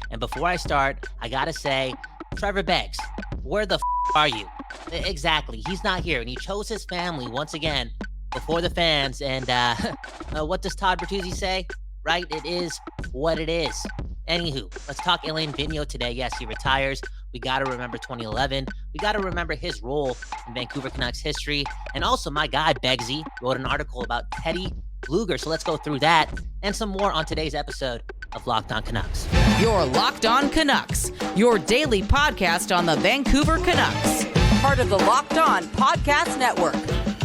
And before I start, I gotta say, Trevor Beggs, where the are you? Exactly. He's not here, and he chose his family once again before the fans. And what does Todd Bertuzzi say? Right? It is what it is. Anywho, let's talk Alain Vigneault today. Yes, he retires. We got to remember 2011. We got to remember his role in Vancouver Canucks history. And also, my guy, Beggsy, wrote an article about Teddy Blueger. So let's go through that and some more on today's episode of Locked On Canucks. You're Locked On Canucks, your daily podcast on the Vancouver Canucks. Part of the Locked On Podcast Network,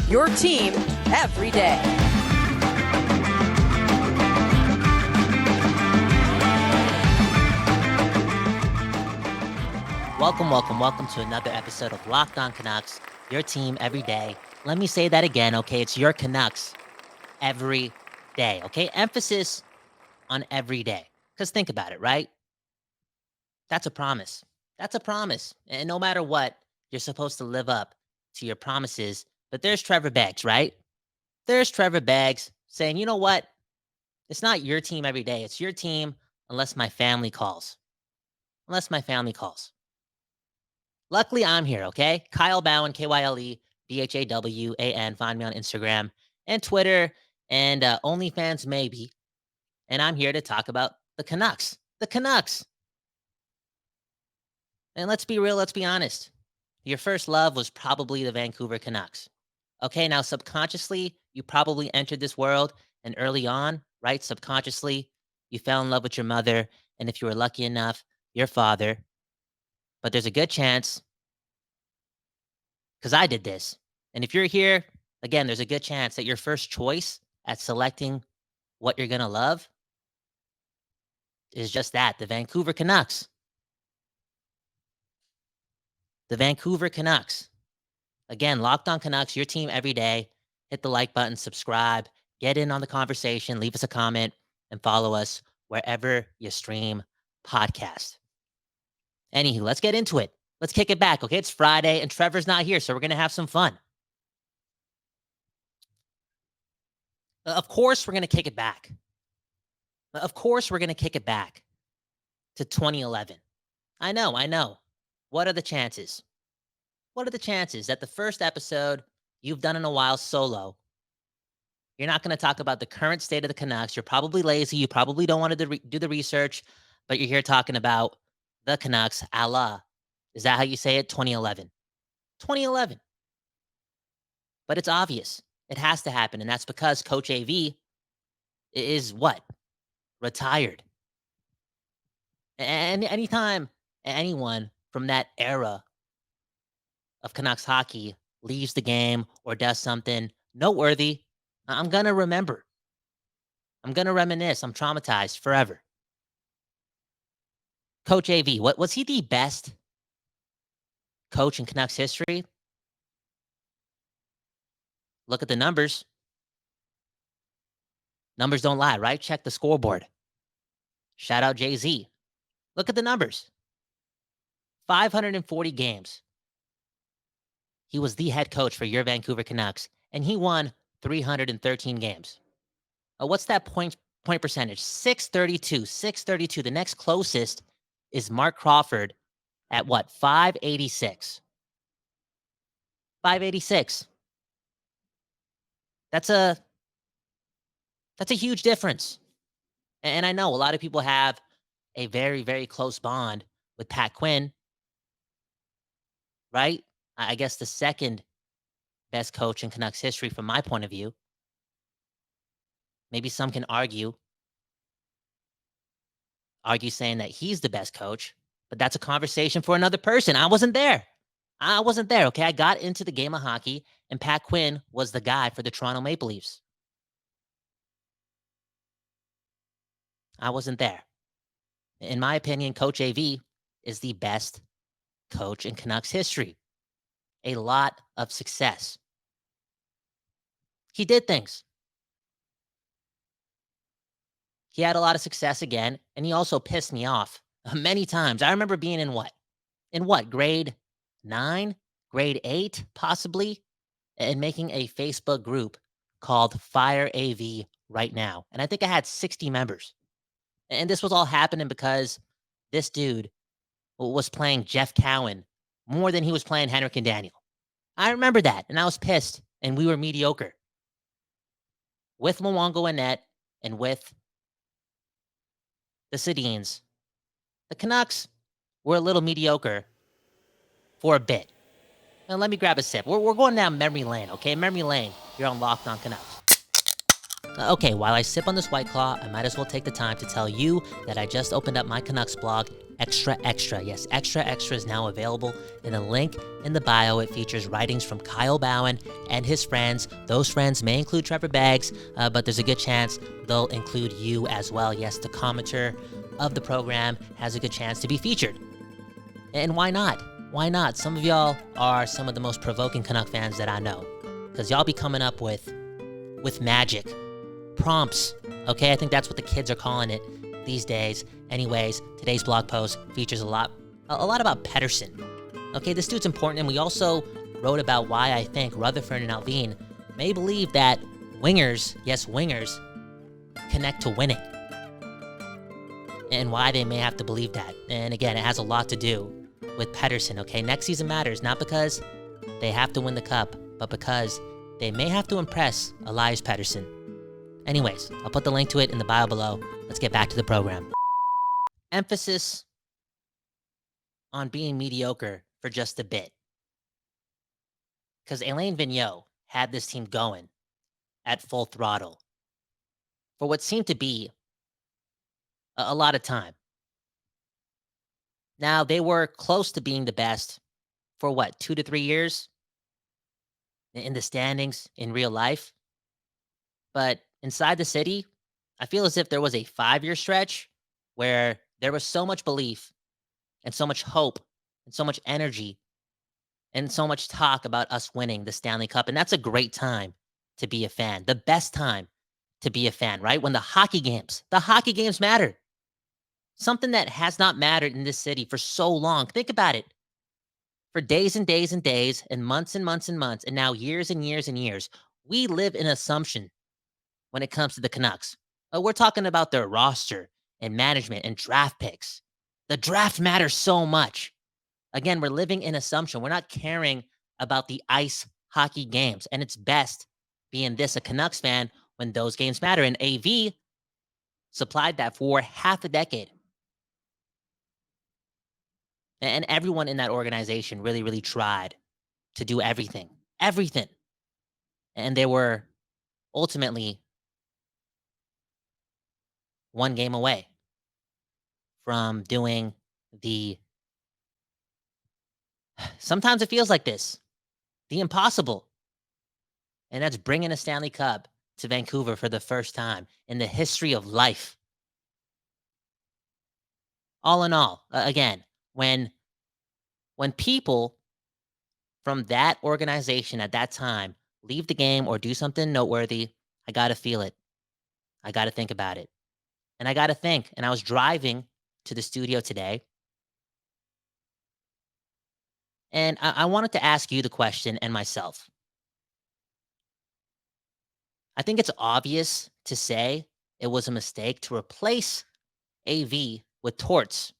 your team every day. Welcome to another episode of Locked On Canucks, your team every day. Let me say that again, okay? It's your Canucks every day, okay? Emphasis on every day. Because think about it, right? That's a promise. That's a promise. And no matter what, you're supposed to live up to your promises. But there's Trevor Beggs, right? There's Trevor Beggs saying, you know what? It's not your team every day. It's your team unless my family calls. Unless my family calls. Luckily, I'm here, okay? Kyle Bowen, KYLEBHAWAN. Find me on Instagram and Twitter and OnlyFans maybe. And I'm here to talk about the Canucks. The Canucks. And let's be real, let's be honest. Your first love was probably the Vancouver Canucks. Okay, now subconsciously, you probably entered this world and early on, right? Subconsciously, you fell in love with your mother. And if you were lucky enough, your father. But there's a good chance, because I did this. And if you're here, again, there's a good chance that your first choice at selecting what you're going to love is just that, the Vancouver Canucks. The Vancouver Canucks. Again, Locked On Canucks, your team every day. Hit the like button, subscribe, get in on the conversation, leave us a comment, and follow us wherever you stream podcast. Anywho, let's get into it. Let's kick it back, okay? It's Friday, and Trevor's not here, so we're going to have some fun. Of course, we're going to kick it back. Of course, we're going to kick it back to 2011. I know. What are the chances? What are the chances that the first episode you've done in a while solo, you're not going to talk about the current state of the Canucks. You're probably lazy. You probably don't want to do the research, but you're here talking about the Canucks a la, is that how you say it? 2011. 2011. But it's obvious. It has to happen, and that's because Coach AV is what? Retired. And anytime anyone from that era of Canucks hockey leaves the game or does something noteworthy, I'm going to remember. I'm going to reminisce. I'm traumatized forever. Coach AV, was he the best coach in Canucks history? Look at the numbers. Numbers don't lie, right? Check the scoreboard. Shout out Jay-Z. Look at the numbers. 540 games. He was the head coach for your Vancouver Canucks, and he won 313 games. What's that point percentage? 632. The next closest is Mark Crawford at what? 586. 586. That's a huge difference. And I know a lot of people have a very, very close bond with Pat Quinn, right? I guess the second best coach in Canucks history from my point of view. Maybe some can argue saying that he's the best coach, but that's a conversation for another person. I wasn't there, okay? I got into the game of hockey, and Pat Quinn was the guy for the Toronto Maple Leafs. I wasn't there. In my opinion, Coach AV is the best coach in Canucks history. A lot of success. He did things. He had a lot of success again, and he also pissed me off many times. I remember being in grade 9, grade 8, possibly, and making a Facebook group called Fire AV Right Now. And I think I had 60 members. And this was all happening because this dude was playing Jeff Cowan more than he was playing Henrik and Daniel. I remember that, and I was pissed, and we were mediocre. With Luongo and net and with the Sedins, the Canucks were a little mediocre for a bit. Now, let me grab a sip. We're going down memory lane, okay? Memory lane. You're on Locked On Canucks. Okay, while I sip on this White Claw, I might as well take the time to tell you that I just opened up my Canucks blog, Extra Extra. Yes, Extra Extra is now available in a link in the bio. It features writings from Kyle Bowen and his friends. Those friends may include Trevor Baggs, but there's a good chance they'll include you as well. Yes, the commenter of the program has a good chance to be featured. And why not? Why not? Some of y'all are some of the most provoking Canuck fans that I know, because y'all be coming up with magic prompts. Okay, I think that's what the kids are calling it these days. Anyways, today's blog post features a lot about Pettersson. Okay, this dude's important, and we also wrote about why I think Rutherford and Alvin may believe that wingers, yes, wingers, connect to winning, and why they may have to believe that. And again, it has a lot to do with Pettersson. Okay, next season matters not because they have to win the cup, but because they may have to impress Elias Pettersson. Anyways, I'll put the link to it in the bio below. Let's get back to the program. Emphasis on being mediocre for just a bit, because Alain Vigneault had this team going at full throttle for what seemed to be a lot of time. Now, they were close to being the best for what, 2 to 3 years in the standings in real life? But inside the city, I feel as if there was a 5-year stretch where there was so much belief and so much hope and so much energy and so much talk about us winning the Stanley Cup. And that's a great time to be a fan. The best time to be a fan, right? When the hockey games matter. Something that has not mattered in this city for so long. Think about it. For days and days and days and months and months and months, and now years and years and years, we live in assumption when it comes to the Canucks. We're talking about their roster and management and draft picks. The draft matters so much. Again, we're living in assumption. We're not caring about the ice hockey games. And it's best being a Canucks fan when those games matter. And AV supplied that for half a decade. And everyone in that organization really, really tried to do everything. And they were ultimately one game away from doing sometimes it feels like this, the impossible. And that's bringing a Stanley Cup to Vancouver for the first time in the history of life. All in all, again, when people from that organization at that time leave the game or do something noteworthy, I got to feel it. I got to think about it. And I got to think. And I was driving to the studio today, and I wanted to ask you the question and myself. I think it's obvious to say it was a mistake to replace AV with Torts.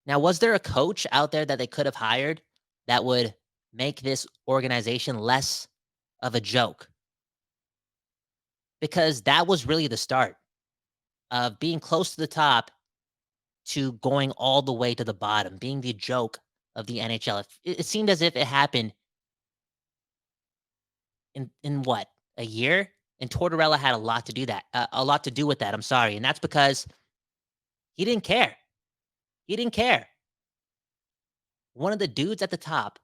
Now, was there a coach out there that they could have hired that would make this organization less of a joke? Because that was really the start of being close to the top to going all the way to the bottom, being the joke of the NHL. It seemed as if it happened in what, a year? And Tortorella had a lot to do with that. I'm sorry. And that's because he didn't care. He didn't care. One of the dudes at the top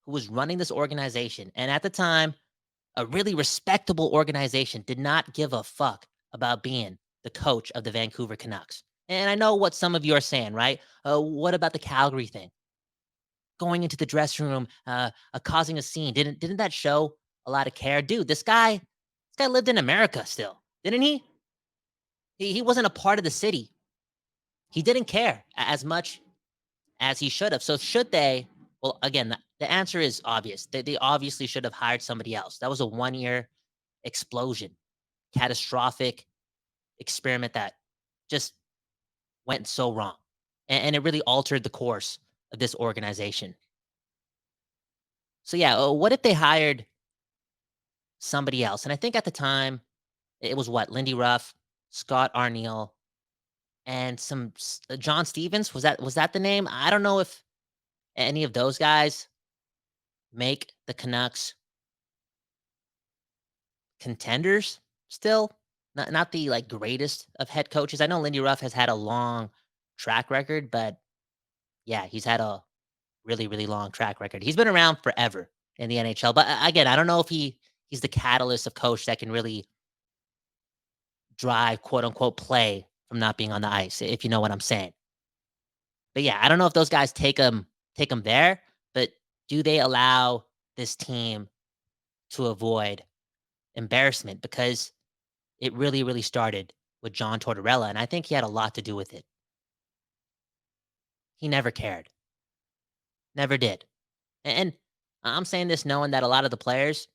who was running this organization, and at the time, a really respectable organization, did not give a fuck about being the coach of the Vancouver Canucks. And I know what some of you are saying, right? What about the Calgary thing? Going into the dressing room, causing a scene. Didn't that show a lot of care? Dude, this guy lived in America still, didn't he? He wasn't a part of the city. He didn't care as much as he should have. So should they? Well, again, the answer is obvious. They obviously should have hired somebody else. That was a 1-year explosion, catastrophic experiment that just went so wrong. And it really altered the course of this organization. So, yeah, what if they hired somebody else? And I think at the time, it was what? Lindy Ruff, Scott Arniel, and John Stevens. Was that the name? I don't know if any of those guys make the Canucks contenders still. Not the like greatest of head coaches. I know Lindy Ruff has had a long track record, but yeah, he's had a really, really long track record. He's been around forever in the NHL. But again, I don't know if he's the catalyst of coach that can really drive quote unquote play from not being on the ice, if you know what I'm saying. But yeah, I don't know if those guys take them there, but do they allow this team to avoid embarrassment? Because it really, really started with John Tortorella, and I think he had a lot to do with it. He never cared. Never did. And I'm saying this knowing that a lot of the players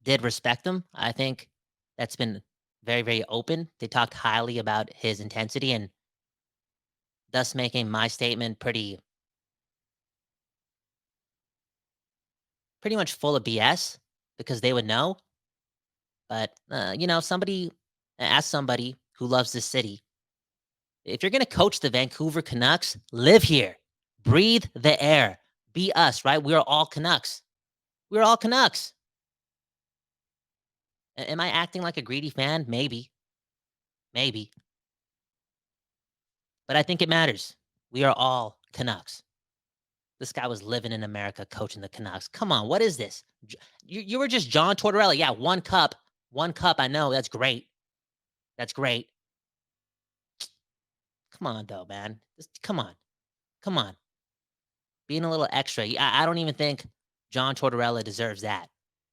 did respect him. I think that's been very, very open. They talked highly about his intensity and thus making my statement pretty much full of BS because they would know. But, somebody ask somebody who loves this city. If you're going to coach the Vancouver Canucks, live here, breathe the air, be us, right? We're all Canucks. We're all Canucks. Am I acting like a greedy fan? Maybe. Maybe. But I think it matters. We are all Canucks. This guy was living in America coaching the Canucks. Come on, what is this? You were just John Tortorella. Yeah, one cup. One cup, I know. That's great. That's great. Come on, though, man. Come on. Come on. Being a little extra. I don't even think John Tortorella deserves that.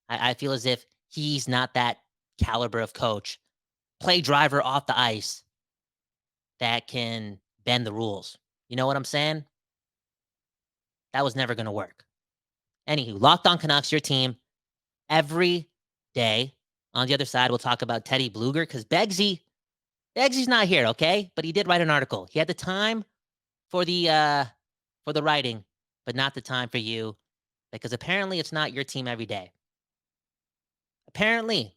I feel as if he's not that caliber of coach. Play driver off the ice that can bend the rules. You know what I'm saying? That was never going to work. Anywho, Locked On Canucks, your team, every day. On the other side, we'll talk about Teddy Blueger because Beggsy's not here, okay? But he did write an article. He had the time for the writing, but not the time for you because apparently it's not your team every day. Apparently,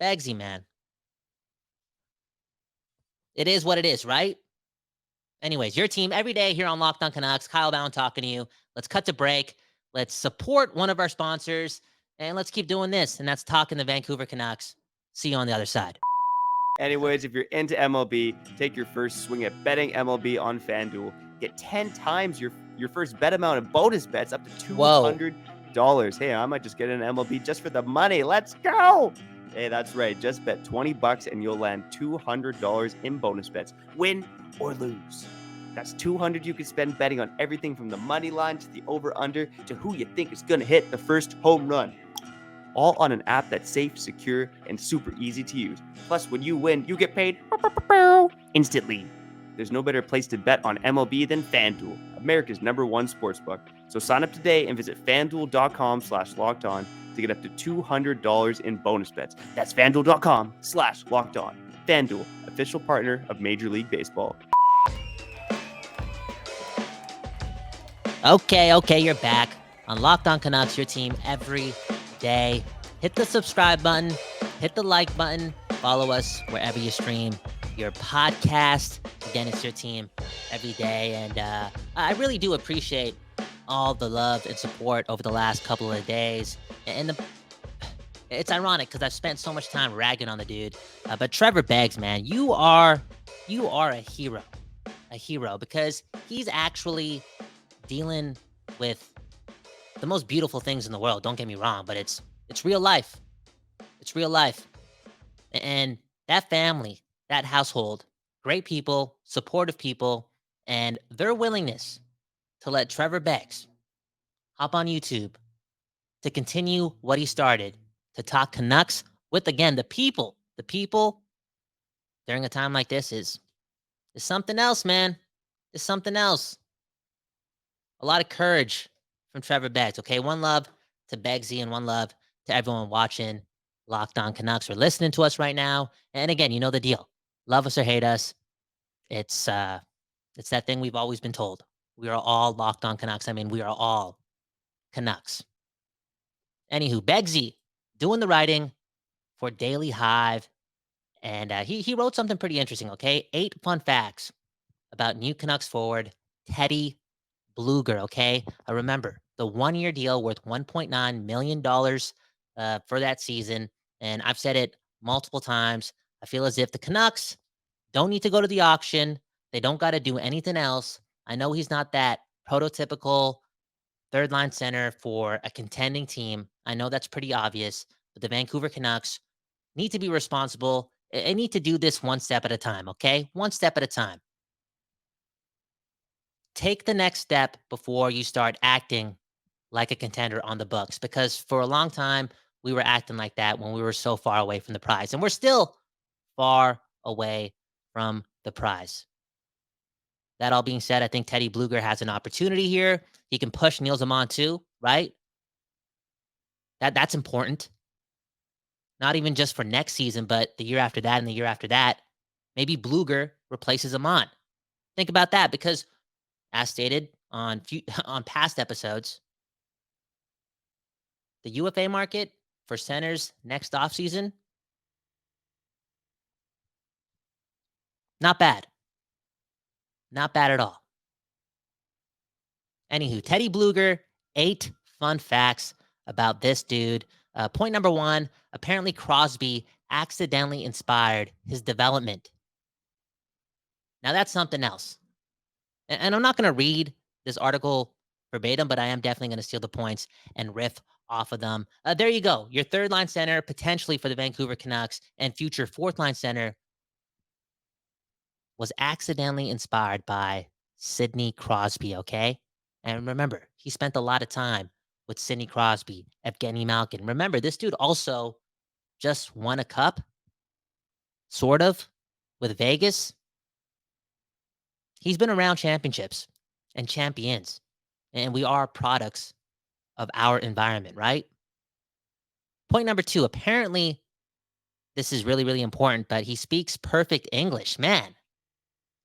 Beggsy, man. It is what it is, right? Anyways, your team every day here on Locked On Canucks. Kyle Bound talking to you. Let's cut to break. Let's support one of our sponsors, and let's keep doing this. And that's talking the Vancouver Canucks. See you on the other side. Anyways, if you're into MLB, take your first swing at betting MLB on FanDuel. Get 10 times your first bet amount in bonus bets up to $200. Hey, I might just get an MLB just for the money. Let's go. Hey, that's right. Just bet $20 and you'll land $200 in bonus bets. Win or lose. That's $200 you can spend betting on everything from the money line to the over-under to who you think is going to hit the first home run. All on an app that's safe, secure, and super easy to use. Plus, when you win, you get paid instantly. There's no better place to bet on MLB than FanDuel, America's #1 sportsbook. So sign up today and visit FanDuel.com/lockedon to get up to $200 in bonus bets. That's FanDuel.com/lockedon. FanDuel, official partner of Major League Baseball. Okay, you're back on Locked On Canucks, your team every day. Hit the subscribe button, hit the like button, follow us wherever you stream your podcast. Again, it's your team every day, and I really do appreciate all the love and support over the last couple of days. And it's ironic because I've spent so much time ragging on the dude, but Trevor Beggs, man, you are a hero because he's actually dealing with the most beautiful things in the world. Don't get me wrong, but it's real life. It's real life. And that family, that household, great people, supportive people, and their willingness to let Trevor Beggs hop on YouTube to continue what he started, to talk Canucks with, again, the people. The people during a time like this is something else, man. It's something else. A lot of courage from Trevor Beggs, okay? One love to Beggsy and one love to everyone watching Locked On Canucks or listening to us right now. And again, you know the deal. Love us or hate us. It's that thing we've always been told. We are all locked on Canucks. I mean, we are all Canucks. Anywho, Begsy doing the writing for Daily Hive, and he wrote something pretty interesting. Okay, 8 fun facts about new Canucks forward Teddy Blueger. Okay, remember the 1-year deal worth $1.9 million for that season, and I've said it multiple times. I feel as if the Canucks don't need to go to the auction. They don't got to do anything else. I know he's not that prototypical third line center for a contending team. I know that's pretty obvious, but the Vancouver Canucks need to be responsible. I need to do this one step at a time, okay? One step at a time. Take the next step before you start acting like a contender on the books, because for a long time we were acting like that when we were so far away from the prize, and we're still far away from the prize. That all being said, I think Teddy Blueger has an opportunity here. He can push Niels Amon too, right? That's important. Not even just for next season, but the year after that and the year after that. Maybe Blueger replaces Amon. Think about that, because as stated on on past episodes, the UFA market for centers next offseason, not bad. Not bad at all. Anywho, Teddy Blueger, 8 fun facts about this dude. Point number 1, apparently Crosby accidentally inspired his development. Now that's something else. And I'm not going to read this article verbatim, but I am definitely going to steal the points and riff off of them. There you go. Your third line center, potentially for the Vancouver Canucks, and future fourth line center was accidentally inspired by Sidney Crosby, okay? And remember, he spent a lot of time with Sidney Crosby, Evgeny Malkin. Remember, this dude also just won a cup, sort of, with Vegas. He's been around championships and champions, and we are products of our environment, right? Point number 2, apparently, this is really, really important, but he speaks perfect English. Man,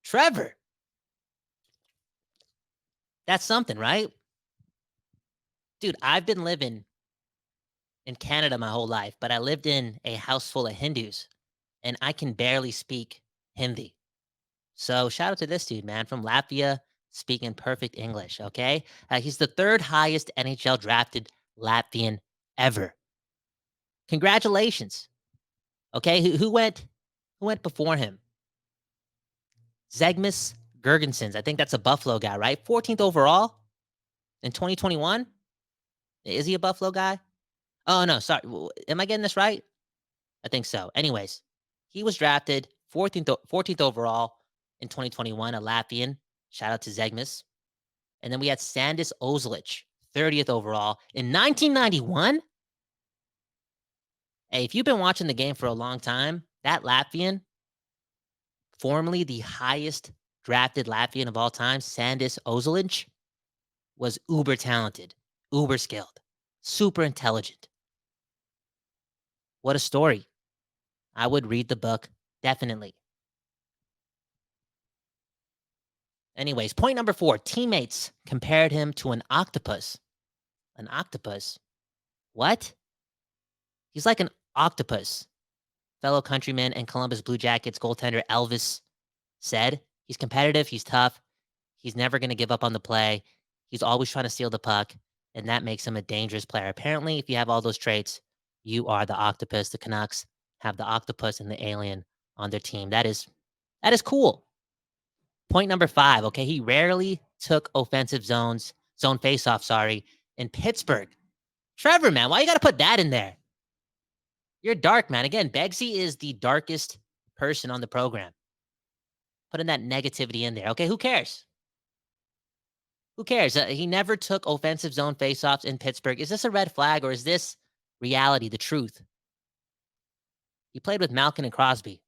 Trevor, that's something, right? Dude, I've been living in Canada my whole life, but I lived in a house full of Hindus, and I can barely speak Hindi. So shout out to this dude, man, from Latvia, speaking perfect English. Okay, he's the third highest NHL drafted Latvian ever. Congratulations. Okay, who went? Who went before him? Zegmas Gergensons. I think that's a Buffalo guy, right? 14th overall in 2021. Is he a Buffalo guy? Oh no, sorry. Am I getting this right? I think so. Anyways, he was drafted 14th overall in 2021, a Latvian. Shout out to Zegmas. And then we had Sandis Ozilic, 30th overall in 1991. Hey, if you've been watching the game for a long time, that Latvian, formerly the highest drafted Latvian of all time, Sandis Ozilic, was uber talented, uber skilled, super intelligent. What a story. I would read the book, definitely. Anyways, point number 4, teammates compared him to an octopus. An octopus? What? He's like an octopus. Fellow countryman and Columbus Blue Jackets goaltender Elvis said. He's competitive, he's tough, he's never going to give up on the play, he's always trying to steal the puck, and that makes him a dangerous player. Apparently, if you have all those traits, you are the octopus. The Canucks have the octopus and the alien on their team. That is cool. Point number 5, okay, he rarely took offensive zone faceoff, in Pittsburgh. Trevor, man, why you got to put that in there? You're dark, man. Again, Begsy is the darkest person on the program. Putting that negativity in there. Okay, who cares? Who cares? He never took offensive zone faceoffs in Pittsburgh. Is this a red flag, or is this reality, the truth? He played with Malkin and Crosby.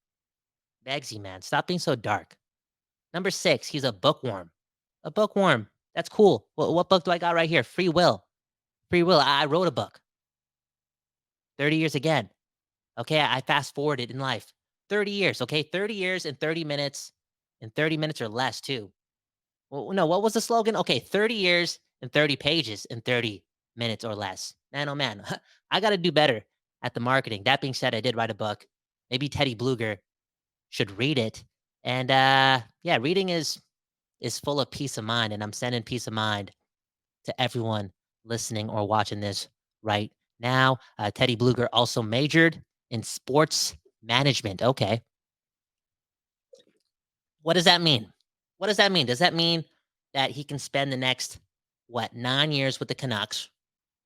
Begsy, man, stop being so dark. Number 6, he's a bookworm. A bookworm. That's cool. What book do I got right here? Free Will. Free Will. I wrote a book. 30 years again. Okay, I fast forwarded in life. 30 years, okay? 30 years and 30 minutes in 30 minutes or less, too. Well, no, what was the slogan? Okay, 30 years and 30 pages in 30 minutes or less. Man, oh man, I got to do better at the marketing. That being said, I did write a book. Maybe Teddy Blueger should read it. And yeah, reading is full of peace of mind, and I'm sending peace of mind to everyone listening or watching this right now. Teddy Blueger also majored in sports management. Okay. What does that mean? What does that mean? Does that mean that he can spend the next, 9 years with the Canucks,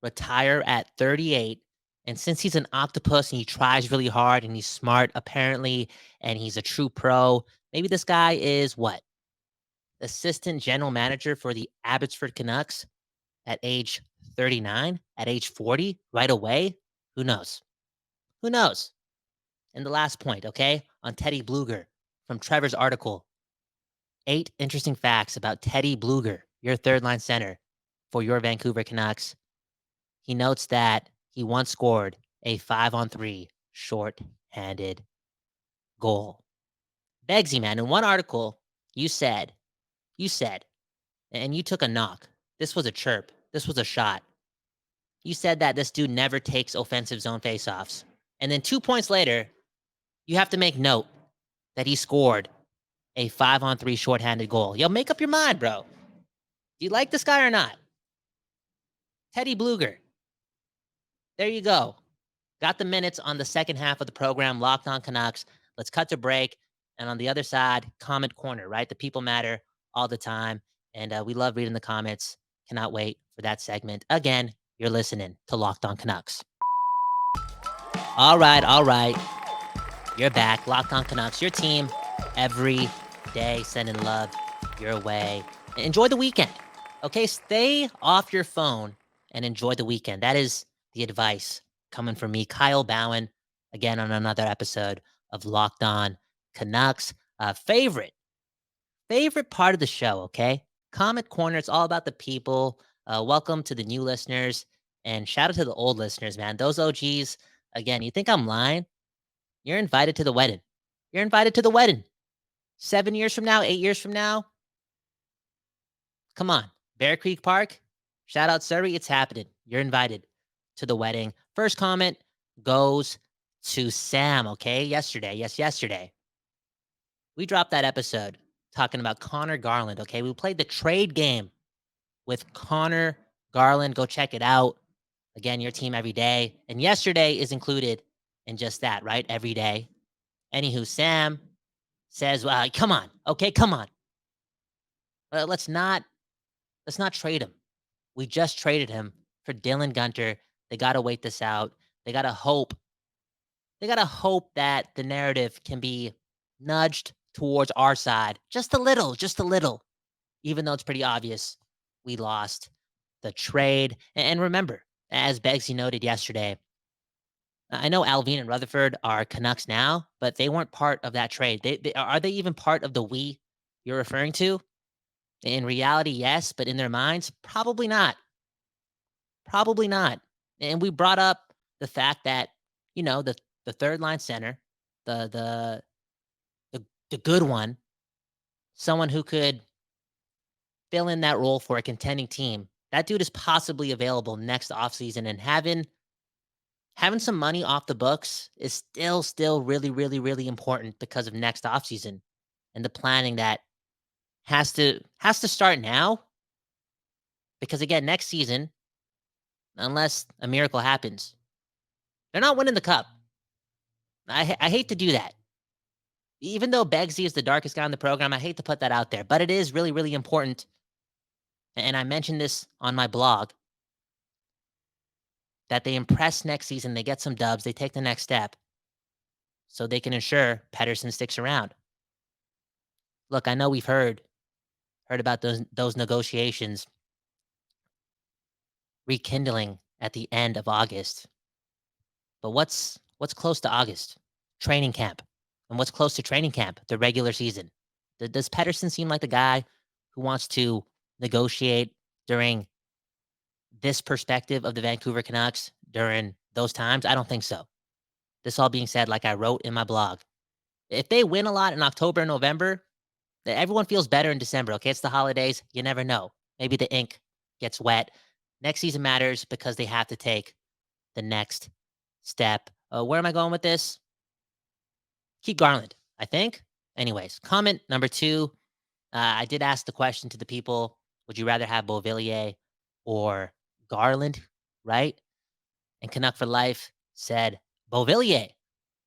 retire at 38? And since he's an octopus and he tries really hard and he's smart, apparently, and he's a true pro, maybe this guy is what? Assistant general manager for the Abbotsford Canucks at age 39, at age 40, right away? Who knows? Who knows? And the last point, okay, on Teddy Blueger from Trevor's article, 8 interesting facts about Teddy Blueger, your third line center for your Vancouver Canucks. He notes that he once scored a 5-on-3 short-handed goal. Begsy, man, in one article, you said, and you took a knock. This was a chirp. This was a shot. You said that this dude never takes offensive zone faceoffs. And then 2 points later, you have to make note that he scored a 5-on-3 shorthanded goal. Yo, make up your mind, bro. Do you like this guy or not? Teddy Blueger. There you go. Got the minutes on the second half of the program, Locked On Canucks. Let's cut to break. And on the other side, comment corner, right? The people matter all the time. And we love reading the comments. Cannot wait for that segment. Again, you're listening to Locked On Canucks. All right. You're back. Locked On Canucks, your team every day, sending love your way. Enjoy the weekend. Okay, stay off your phone and enjoy the weekend. That is the advice coming from me, Kyle Bowen, again on another episode of Locked On Canucks. Favorite part of the show, okay? Comment corner, it's all about the people. Welcome to the new listeners, and shout out to the old listeners, man. Those OGs, again, you think I'm lying? You're invited to the wedding. 7 years from now, 8 years from now. Come on. Bear Creek Park. Shout out Surrey. It's happening. You're invited to the wedding. First comment goes to Sam, okay? Yesterday. We dropped that episode talking about Connor Garland, okay? We played the trade game with Connor Garland. Go check it out. Again, your team every day. And yesterday is included in just that, right? Every day. Anywho, Sam says, well, come on. Okay, come on. Let's not trade him. We just traded him for Dylan Gunter. They got to wait this out. They got to hope that the narrative can be nudged towards our side just a little, even though it's pretty obvious we lost the trade. And remember, as Begsy noted yesterday, I know Alvin and Rutherford are Canucks now, but they weren't part of that trade. Are they even part of the we you're referring to? In reality, yes, but in their minds, probably not. And we brought up the fact that, the third line center, the good one, someone who could fill in that role for a contending team, that dude is possibly available next offseason, and having some money off the books is still really, really, really important because of next offseason and the planning that has to start now. Because again, next season, unless a miracle happens, they're not winning the cup. I hate to do that. Even though Begsy is the darkest guy in the program, I hate to put that out there, but it is really, really important. And I mentioned this on my blog, that they impress next season, they get some dubs, they take the next step so they can ensure Pettersson sticks around. Look, I know we've heard about those negotiations rekindling at the end of August. But what's close to August? Training camp. And what's close to training camp? The regular season. Does Pettersson seem like the guy who wants to negotiate during this perspective of the Vancouver Canucks during those times? I don't think so. This all being said, like I wrote in my blog, if they win a lot in October and November, Everyone feels better in December, okay? It's the holidays. You never know. Maybe the ink gets wet. Next season matters because they have to take the next step. Where am I going with this? Keep Garland, I think. Anyways, comment number 2. I did ask the question to the people, would you rather have Beauvillier or Garland, right? And Canuck for Life said Beauvillier.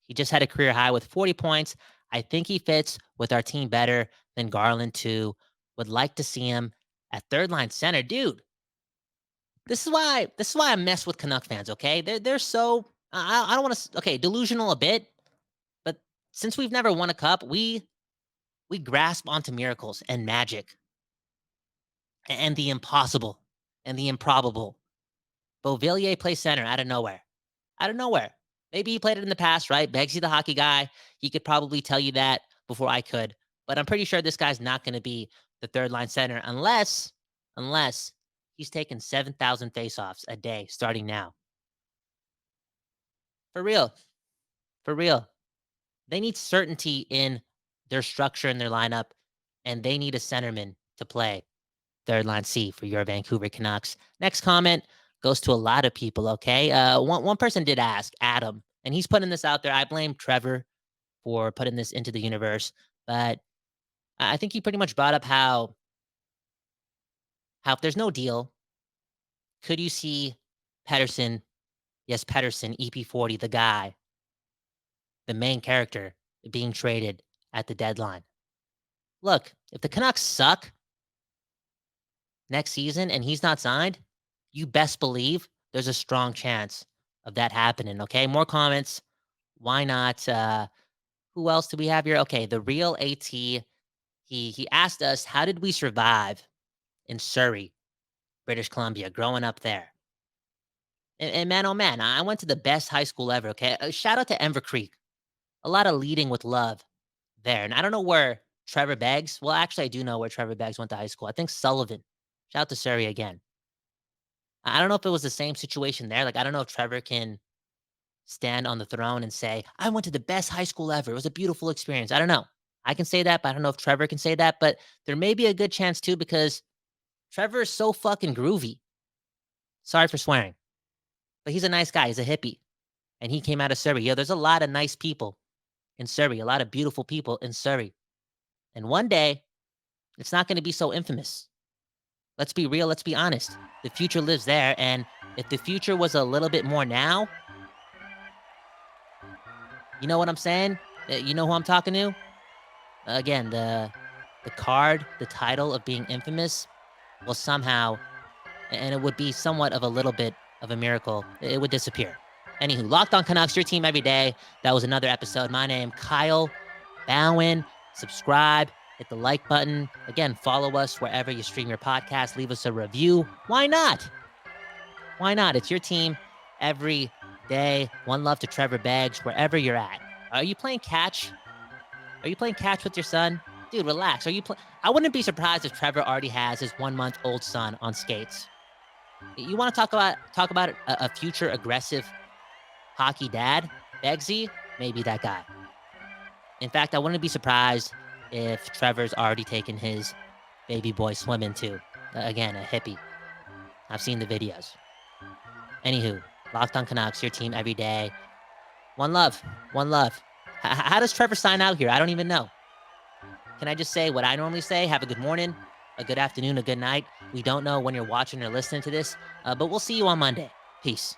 He just had a career high with 40 points. I think he fits with our team better than Garland too. Would like to see him at third line center. Dude, this is why I mess with Canuck fans, okay? They're so I don't want to okay, delusional a bit, but since we've never won a cup, we grasp onto miracles and magic and the impossible and the improbable. Beauvillier plays center out of nowhere. Out of nowhere. Maybe he played it in the past, right? Beggsy, the hockey guy, he could probably tell you that before I could. But I'm pretty sure this guy's not going to be the third line center unless he's taking 7,000 faceoffs a day starting now. For real. For real. They need certainty in their structure in their lineup, and they need a centerman to play third line C for your Vancouver Canucks. Next comment goes to a lot of people, okay? One person did ask, Adam, and he's putting this out there. I blame Trevor for putting this into the universe, but I think he pretty much brought up how if there's no deal, could you see Pettersson, yes, Pettersson, EP40, the guy, the main character, being traded at the deadline? Look, if the Canucks suck next season and he's not signed, you best believe there's a strong chance of that happening, okay? More comments. Why not? Who else do we have here? Okay, the real AT. He asked us, how did we survive in Surrey, British Columbia, growing up there? And man, oh man, I went to the best high school ever, okay? Shout out to Enver Creek. A lot of leading with love there. And I don't know where Trevor Beggs, well, actually, I do know where Trevor Beggs went to high school. I think Sullivan. Shout out to Surrey again. I don't know if it was the same situation there. Like, I don't know if Trevor can stand on the throne and say, I went to the best high school ever. It was a beautiful experience. I don't know. I can say that, but I don't know if Trevor can say that. But there may be a good chance too, because Trevor is so fucking groovy. Sorry for swearing, but he's a nice guy. He's a hippie. And he came out of Surrey. Yo, there's a lot of nice people in Surrey, a lot of beautiful people in Surrey. And one day, it's not going to be so infamous. Let's be real. Let's be honest. The future lives there. And if the future was a little bit more now, you know what I'm saying? You know who I'm talking to? Again, the card, the title of being infamous will somehow, and it would be somewhat of a little bit of a miracle, it would disappear. Anywho, Locked On Canucks, your team every day. That was another episode. My name, Kyle Bowen. Subscribe, hit the like button. Again, follow us wherever you stream your podcast. Leave us a review. Why not? Why not? It's your team every day. One love to Trevor Beggs, wherever you're at. Are you playing catch? Are you playing catch with your son? Dude, relax. I wouldn't be surprised if Trevor already has his 1-month-old son on skates. You want to talk about a future aggressive hockey dad? Beggsy, maybe that guy. In fact, I wouldn't be surprised if Trevor's already taken his baby boy swimming too. Again, a hippie. I've seen the videos. Anywho, Locked On Canucks, your team every day. One love. One love. How does Trevor sign out here? I don't even know. Can I just say what I normally say? Have a good morning, a good afternoon, a good night. We don't know when you're watching or listening to this, but we'll see you on Monday. Peace.